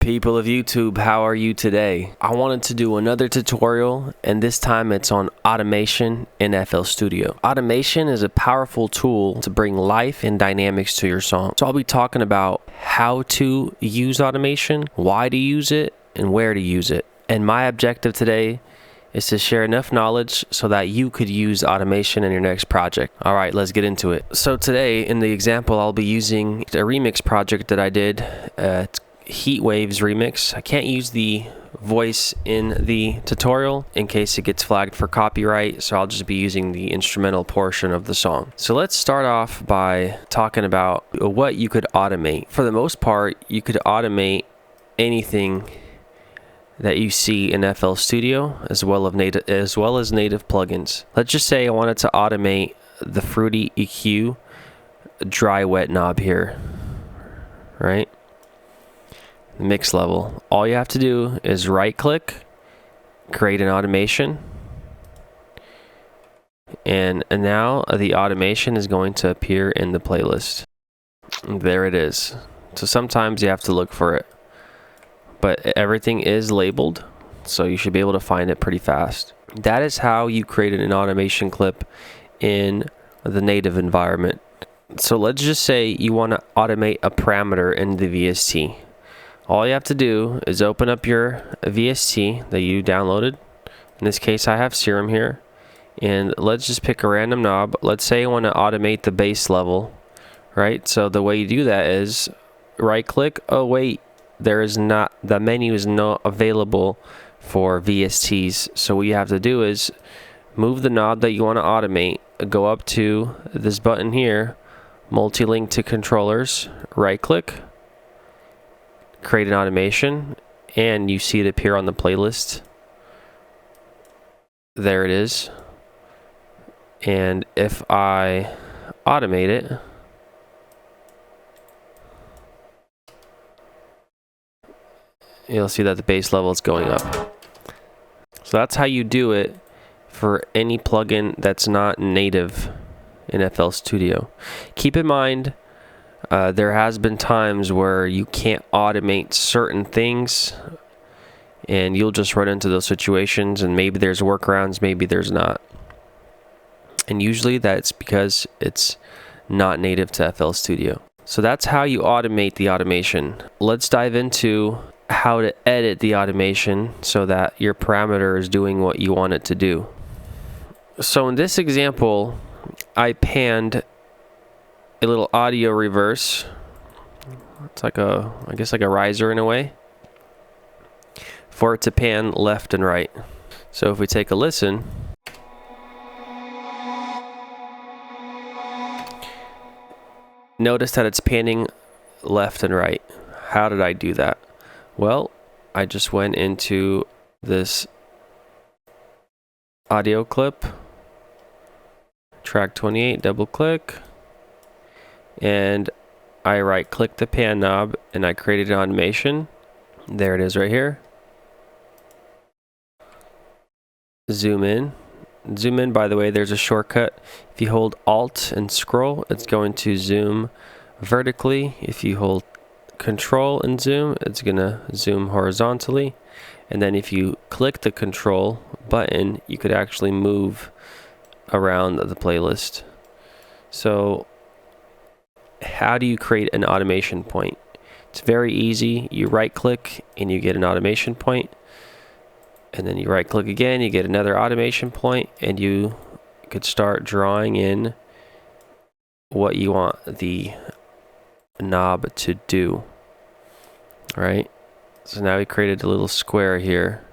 People of YouTube, how are you today? I wanted to do another tutorial, and this time it's on automation in FL Studio. Automation is a powerful tool to bring life and dynamics to your song. So I'll be talking about how to use automation, why to use it, and where to use it. And my objective today is to share enough knowledge so that you could use automation in your next project. All right, let's get into it. So today, in the example, I'll be using a remix project that I did. It's Heat Waves remix. I can't use the voice in the tutorial in case it gets flagged for copyright, so I'll just be using the instrumental portion of the song. So let's start off by talking about what you could automate. For the most part, you could automate anything that you see in FL Studio as well as native plugins. Let's just say I wanted to automate the Fruity EQ dry wet knob here, right? Mix level. All you have to do is right click, create an automation, and now the automation is going to appear in the playlist. There it is. So sometimes you have to look for it, but everything is labeled, so you should be able to find it pretty fast. That is how you created an automation clip in the native environment. So let's just say you want to automate a parameter in the VST. All you have to do is open up your VST that you downloaded. In this case, I have Serum here. And let's just pick a random knob. Let's say I want to automate the bass level, right? So the way you do that is right click. Oh wait, the menu is not available for VSTs. So what you have to do is move the knob that you want to automate, go up to this button here, multi-link to controllers, right click, create an automation, and you see it appear on the playlist. There it is. And if I automate it, you'll see that the bass level is going up. So that's how you do it for any plugin that's not native in FL Studio. Keep in mind, there has been times where you can't automate certain things, and you'll just run into those situations, and maybe there's workarounds, maybe there's not. And usually that's because it's not native to FL Studio. So that's how you automate the automation. Let's dive into how to edit the automation so that your parameter is doing what you want it to do. So in this example, I panned a little audio reverse. It's like I guess like a riser in a way, for it to pan left and right. So if we take a listen, notice that it's panning left and right. How did I do that? Well, I just went into this audio clip, track 28, double click, and I right click the pan knob and I created an automation. There it is right here. Zoom in. Zoom in, by the way, there's a shortcut. If you hold Alt and scroll, it's going to zoom vertically. If you hold Control and zoom, it's gonna zoom horizontally. And then if you click the Control button, you could actually move around the playlist. So how do you create an automation point? It's very easy. You right click and you get an automation point, and then you right click again, you get another automation point, and you could start drawing in what you want the knob to do. All right, so now we created a little square here,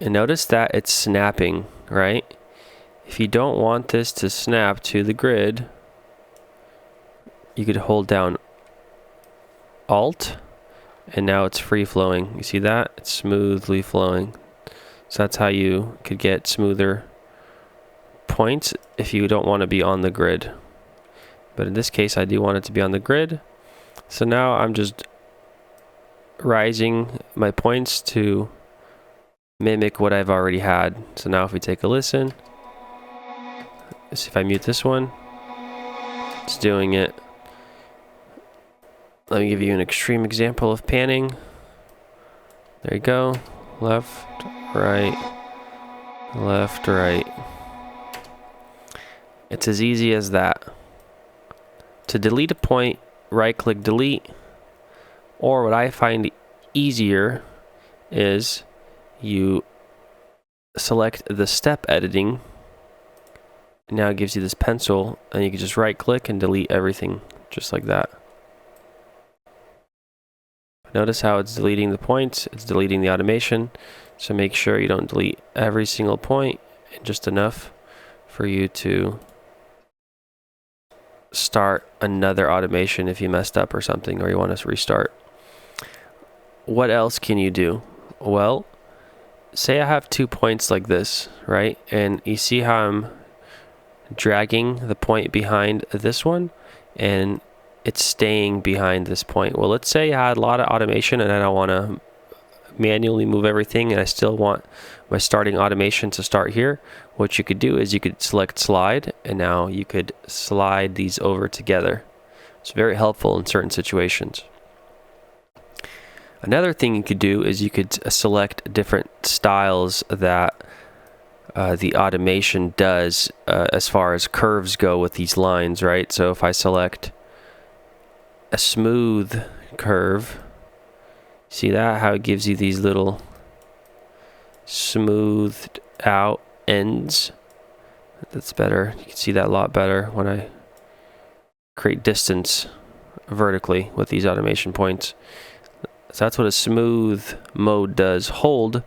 and notice that it's snapping, right? If you don't want this to snap to the grid, you could hold down Alt, and now it's free flowing. You see that? It's smoothly flowing. So that's how you could get smoother points if you don't want to be on the grid. But in this case, I do want it to be on the grid. So now I'm just rising my points to mimic what I've already had. So now if we take a listen, let's see if I mute this one, it's doing it. Let me give you an extreme example of panning. There you go. Left, right, left, right. It's as easy as that. To delete a point, right-click delete. Or what I find easier is you select the step editing. Now it gives you this pencil, and you can just right-click and delete everything, just like that. Notice how it's deleting the points, it's deleting the automation. So make sure you don't delete every single point, just enough for you to start another automation if you messed up or something, or you want to restart. What else can you do? Well, say I have 2 points like this, right? And you see how I'm dragging the point behind this one, and it's staying behind this point. Well, let's say I had a lot of automation and I don't want to manually move everything, and I still want my starting automation to start here. What you could do is you could select slide, and now you could slide these over together. It's very helpful in certain situations. Another thing you could do is you could select different styles that the automation does as far as curves go with these lines, right? So if I select a smooth curve, see that, how it gives you these little smoothed out ends? That's better. You can see that a lot better when I create distance vertically with these automation points. So that's what a smooth mode does. Hold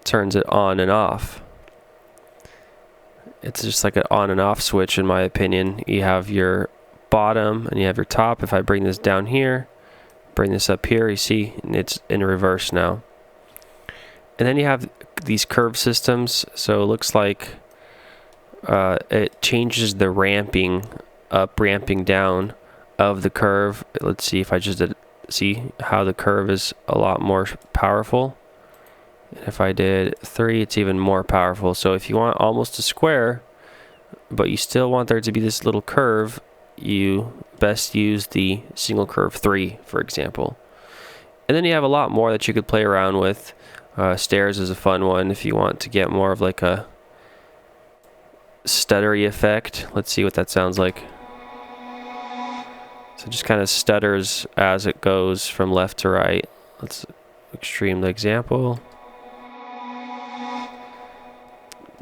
turns it on and off. It's just like an on and off switch, in my opinion. You have your bottom and you have your top. If I bring this down here, bring this up here, you see it's in reverse now. And then you have these curve systems. So it looks like it changes the ramping up, ramping down of the curve. Let's see if I just did, see how the curve is a lot more powerful. And if I did 3, it's even more powerful. So if you want almost a square, but you still want there to be this little curve, you best use the single curve 3, for example. And then you have a lot more that you could play around with. Stairs is a fun one if you want to get more of like a stuttery effect. Let's see what that sounds like. So it just kind of stutters as it goes from left to right. Let's extreme the example.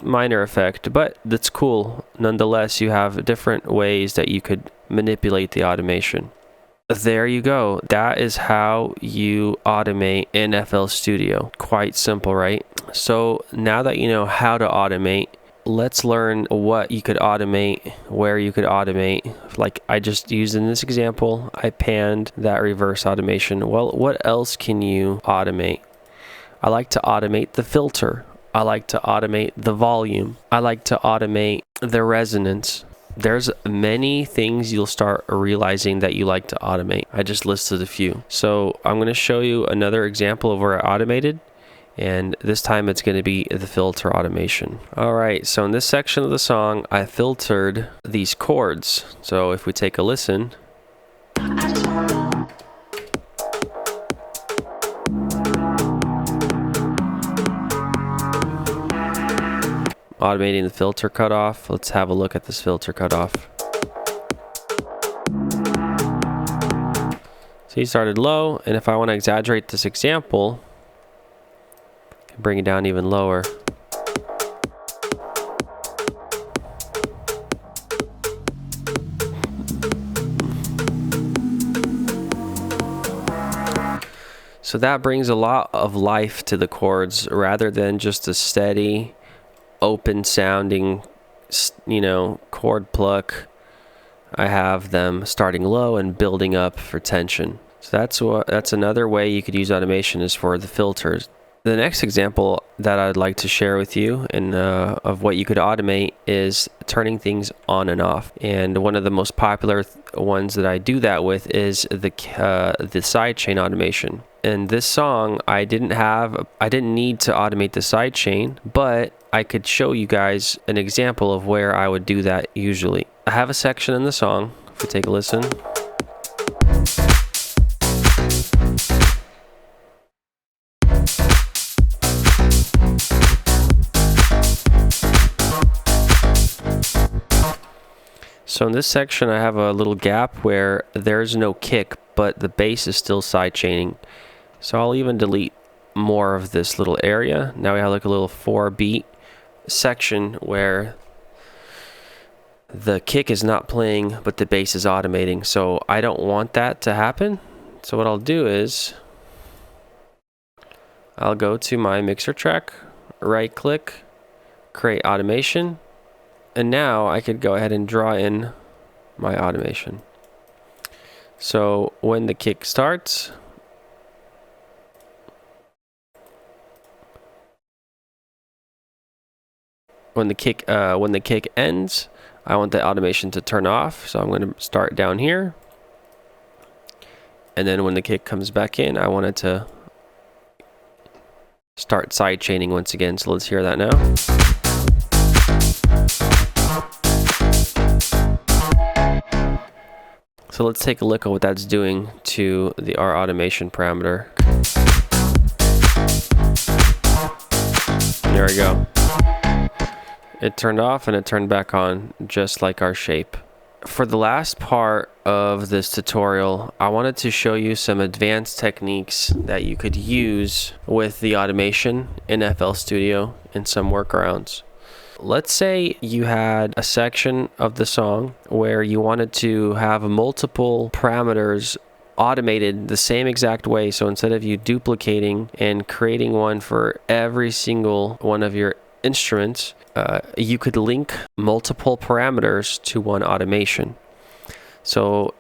Minor effect, but that's cool. Nonetheless, you have different ways that you could manipulate the automation. There you go. That is how you automate in FL Studio. Quite simple, right? So now that you know how to automate, let's learn what you could automate, where you could automate. Like I just used in this example, I panned that reverse automation. Well, what else can you automate? I like to automate the filter. I like to automate the volume. I like to automate the resonance. There's many things you'll start realizing that you like to automate. I just listed a few. So I'm going to show you another example of where I automated, and this time it's going to be the filter automation. All right, so in this section of the song, I filtered these chords. So if we take a listen, automating the filter cutoff. Let's have a look at this filter cutoff. So you started low, and if I want to exaggerate this example, I can bring it down even lower. So that brings a lot of life to the chords rather than just a steady, open sounding, chord pluck. I have them starting low and building up for tension. So that's another way you could use automation, is for the filters. The next example that I'd like to share with you of what you could automate is turning things on and off. And one of the most popular ones that I do that with is the sidechain automation. In this song, I didn't need to automate the sidechain, but I could show you guys an example of where I would do that usually. I have a section in the song. If we take a listen. So in this section, I have a little gap where there's no kick, but the bass is still sidechaining. So I'll even delete more of this little area. Now we have like a little 4-beat section where the kick is not playing, but the bass is automating. So I don't want that to happen. So what I'll do is I'll go to my mixer track, right click, create automation. And now I could go ahead and draw in my automation. So when the kick starts, when the kick ends, I want the automation to turn off. So I'm going to start down here. And then when the kick comes back in, I want it to start sidechaining once again. So let's hear that now. So let's take a look at what that's doing to our automation parameter. There we go. It turned off and it turned back on, just like our shape. For the last part of this tutorial, I wanted to show you some advanced techniques that you could use with the automation in FL Studio and some workarounds. Let's say you had a section of the song where you wanted to have multiple parameters automated the same exact way. So instead of you duplicating and creating one for every single one of your instruments, you could link multiple parameters to one automation. So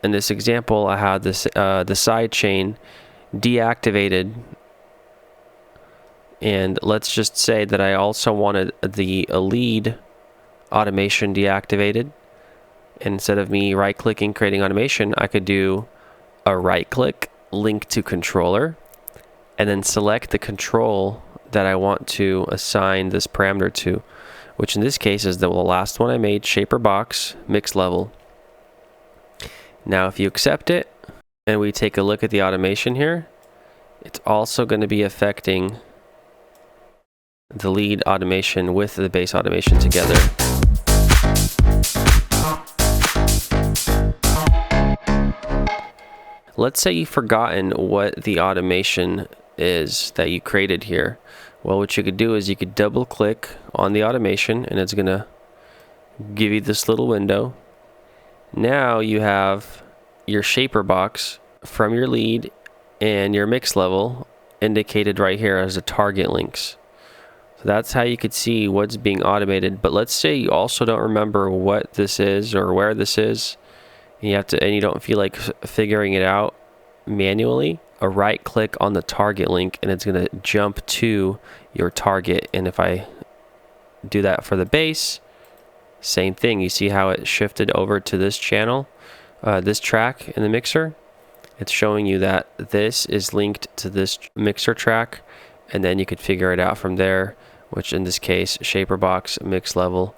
in this example, I had this the sidechain deactivated. And let's just say that I also wanted the lead automation deactivated. And instead of me right-clicking, creating automation, I could do a right-click, link to controller, and then select the control that I want to assign this parameter to, which in this case is the last one I made, Shaper Box, mix level. Now, if you accept it, and we take a look at the automation here, it's also going to be affecting the lead automation with the bass automation together. Let's say you've forgotten what the automation is that you created here. Well, what you could do is you could double click on the automation and it's gonna give you this little window. Now you have your shaper box from your lead and your mix level indicated right here as the target links. So that's how you could see what's being automated. But let's say you also don't remember what this is or where this is, and you don't feel like figuring it out manually. A right click on the target link and it's going to jump to your target. And if I do that for the bass, same thing. You see how it shifted over to this channel, this track in the mixer. It's showing you that this is linked to this mixer track, and then you could figure it out from there, which in this case, shaper box, mix level,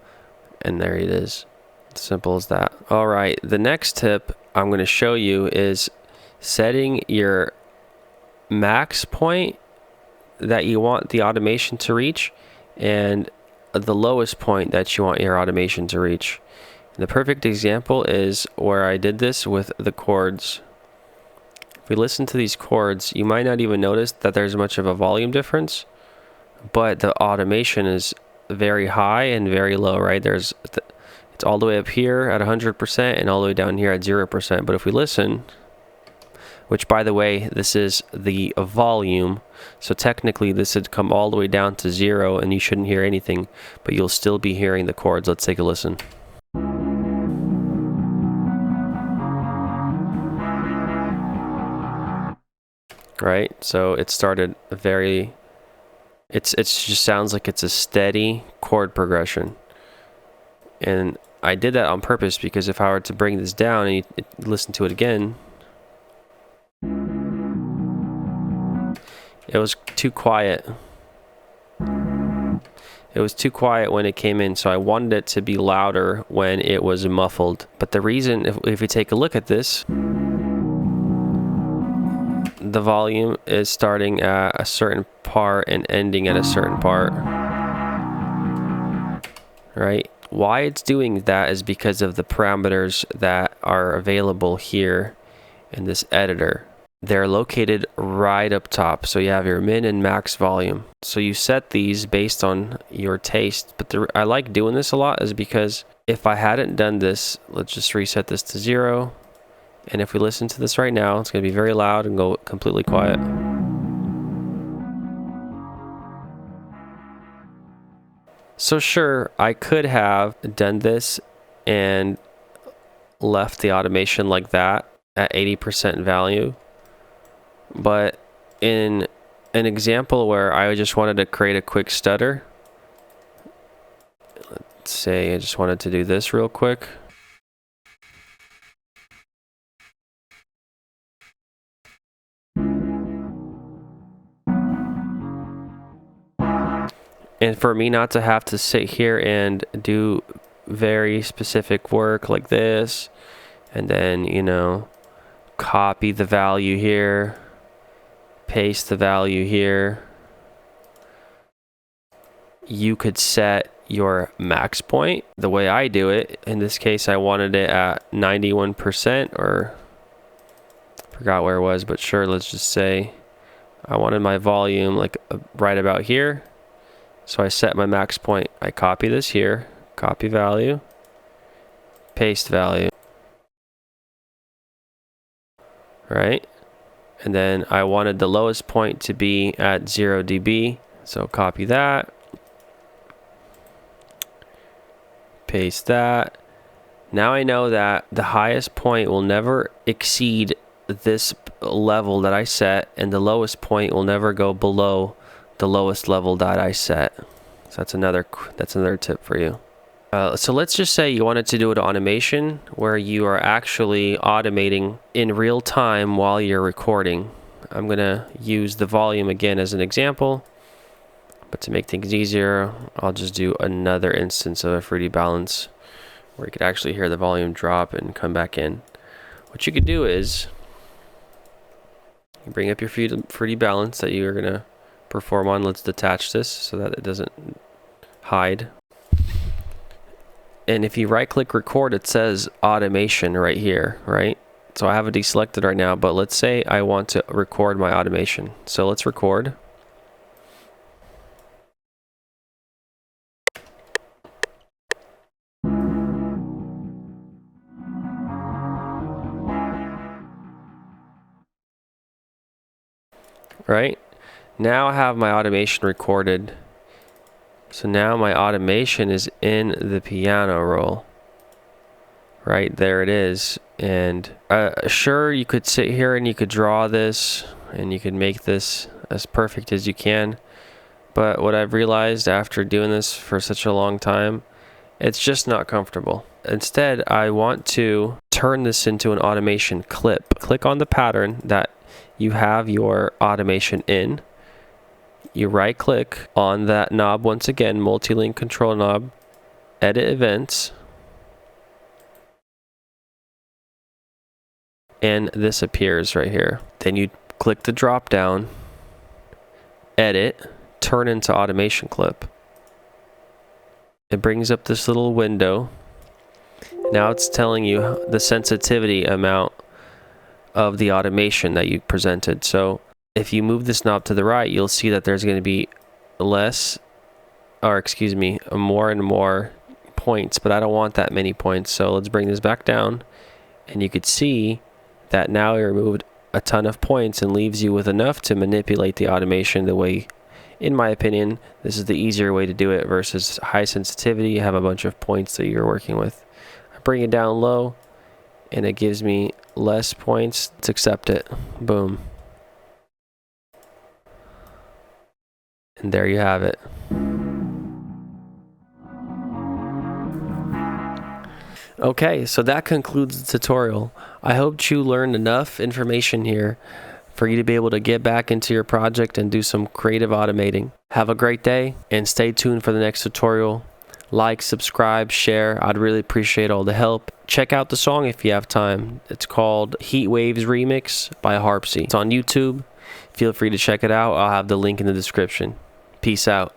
and there it is. Simple as that. All right, the next tip I'm going to show you is setting your max point that you want the automation to reach and the lowest point that you want your automation to reach. And the perfect example is where I did this with the chords. If we listen to these chords, you might not even notice that there's much of a volume difference, but the automation is very high and very low, right? It's all the way up here at 100% and all the way down here at 0%. But if we listen, which by the way, this is the volume, so technically this would come all the way down to 0 and you shouldn't hear anything, but you'll still be hearing the chords. Let's take a listen. Right, so it started it just sounds like it's a steady chord progression. And I did that on purpose because if I were to bring this down and you listen to it again, it was too quiet. It was too quiet when it came in, so I wanted it to be louder when it was muffled. But the reason, if we take a look at this, the volume is starting at a certain part and ending at a certain part. Right? why it's doing that is because of the parameters that are available here in this editor. They're located right up top. So you have your min and max volume. So you set these based on your taste. But I like doing this a lot is because if I hadn't done this, let's just reset this to 0. And if we listen to this right now, it's going to be very loud and go completely quiet. So sure, I could have done this and left the automation like that at 80% value. But in an example where I just wanted to create a quick stutter, let's say I just wanted to do this real quick. And for me not to have to sit here and do very specific work like this, and then, you know, copy the value here, paste the value here, you could set your max point. The way I do it, in this case, I wanted it at 91%, or I forgot where it was, but sure, let's just say I wanted my volume like right about here. So I set my max point. I copy this here, copy value, paste value, right? And then I wanted the lowest point to be at 0 dB. So copy that, paste that. Now I know that the highest point will never exceed this level that I set, and the lowest point will never go below the lowest level that I set. So that's another tip for you. So let's just say you wanted to do an automation where you are actually automating in real time while you're recording. I'm gonna use the volume again as an example, but to make things easier, I'll just do another instance of a Fruity Balance where you could actually hear the volume drop and come back in. What you could do is you bring up your Fruity Balance that you're gonna perform on. Let's detach this so that it doesn't hide. And if you right click record, it says automation right here, right? So I have it deselected right now, but let's say I want to record my automation. So let's record. Right? Now I have my automation recorded. So now my automation is in the piano roll. Right, there it is. And sure, you could sit here and you could draw this and you could make this as perfect as you can. But what I've realized after doing this for such a long time, it's just not comfortable. Instead, I want to turn this into an automation clip. Click on the pattern that you have your automation in. You right click on that knob once again, multi-link control knob, edit events, and this appears right here. Then you click the drop down, edit, turn into automation clip. It brings up this little window. Now it's telling you the sensitivity amount of the automation that you presented. So if you move this knob to the right, you'll see that there's going to be more and more points, but I don't want that many points. So let's bring this back down, and you could see that now it removed a ton of points and leaves you with enough to manipulate the automation the way, in my opinion, this is the easier way to do it versus high sensitivity. You have a bunch of points that you're working with. I bring it down low, and it gives me less points. Let's accept it. Boom. And there you have it. Okay, so that concludes the tutorial. I hope you learned enough information here for you to be able to get back into your project and do some creative automating. Have a great day and stay tuned for the next tutorial. Like, subscribe, share. I'd really appreciate all the help. Check out the song if you have time. It's called Heat Waves Remix by Harpsy. It's on YouTube. Feel free to check it out. I'll have the link in the description. Peace out.